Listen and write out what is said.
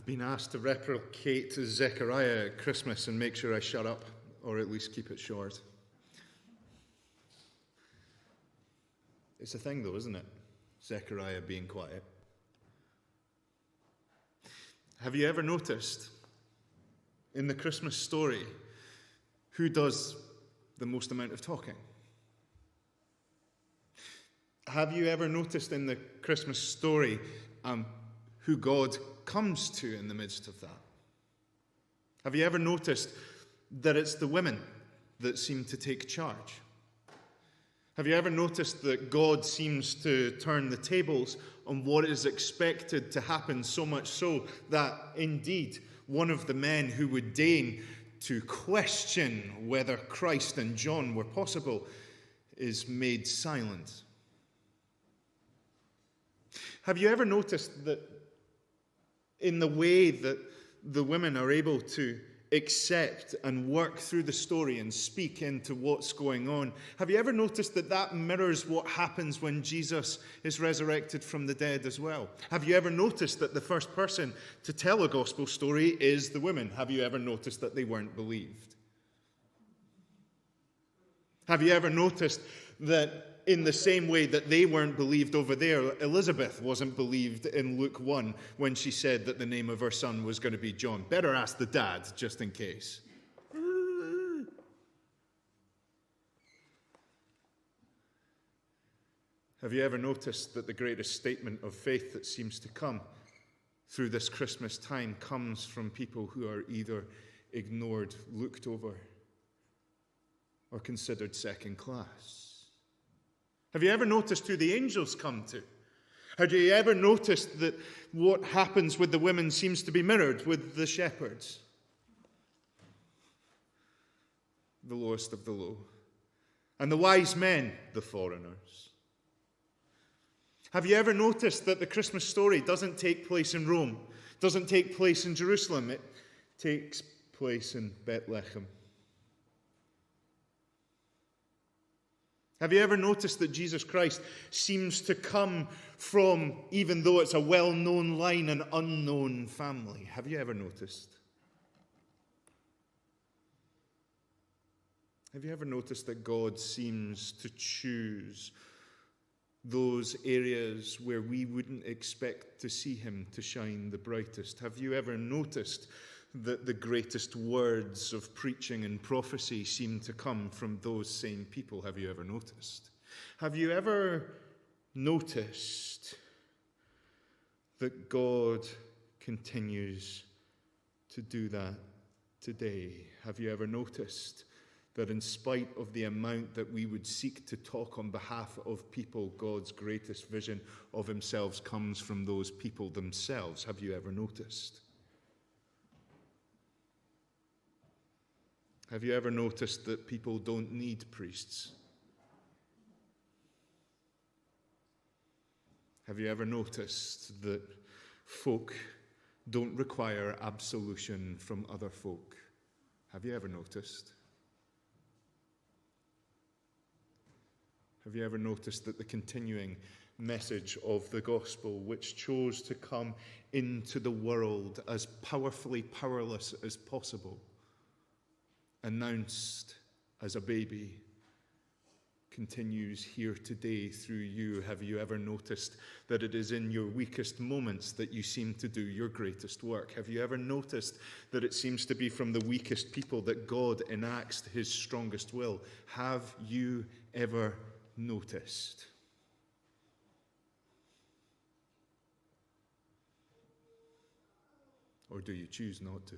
I've been asked to replicate Zechariah at Christmas and make sure I shut up, or at least keep it short. It's a thing though, isn't it? Zechariah being quiet. Have you ever noticed in the Christmas story who does the most amount of talking? Have you ever noticed in the Christmas story who God comes to in the midst of that? Have you ever noticed that it's the women that seem to take charge? Have you ever noticed that God seems to turn the tables on what is expected to happen, so much so that indeed one of the men who would deign to question whether Christ and John were possible is made silent? Have you ever noticed that in the way that the women are able to accept and work through the story and speak into what's going on, have you ever noticed that that mirrors what happens when Jesus is resurrected from the dead as well? Have you ever noticed that the first person to tell a gospel story is the women? Have you ever noticed that they weren't believed? Have you ever noticed that in the same way that they weren't believed over there, Elizabeth wasn't believed in Luke 1 when she said that the name of her son was going to be John? Better ask the dad, just in case. Have you ever noticed that the greatest statement of faith that seems to come through this Christmas time comes from people who are either ignored, looked over, or considered second class? Have you ever noticed who the angels come to? Have you ever noticed that what happens with the women seems to be mirrored with the shepherds? The lowest of the low. And the wise men, the foreigners. Have you ever noticed that the Christmas story doesn't take place in Rome, doesn't take place in Jerusalem, it takes place in Bethlehem? Have you ever noticed that Jesus Christ seems to come from, even though it's a well-known line, an unknown family? Have you ever noticed? Have you ever noticed that God seems to choose those areas where we wouldn't expect to see him to shine the brightest? Have you ever noticed that the greatest words of preaching and prophecy seem to come from those same people? Have you ever noticed? Have you ever noticed that God continues to do that today? Have you ever noticed that in spite of the amount that we would seek to talk on behalf of people, God's greatest vision of himself comes from those people themselves? Have you ever noticed? Have you ever noticed that people don't need priests? Have you ever noticed that folk don't require absolution from other folk? Have you ever noticed? Have you ever noticed that the continuing message of the gospel, which chose to come into the world as powerfully powerless as possible, announced as a baby, continues here today through you? Have you ever noticed that it is in your weakest moments that you seem to do your greatest work? Have you ever noticed that it seems to be from the weakest people that God enacts his strongest will? Have you ever noticed? Or do you choose not to?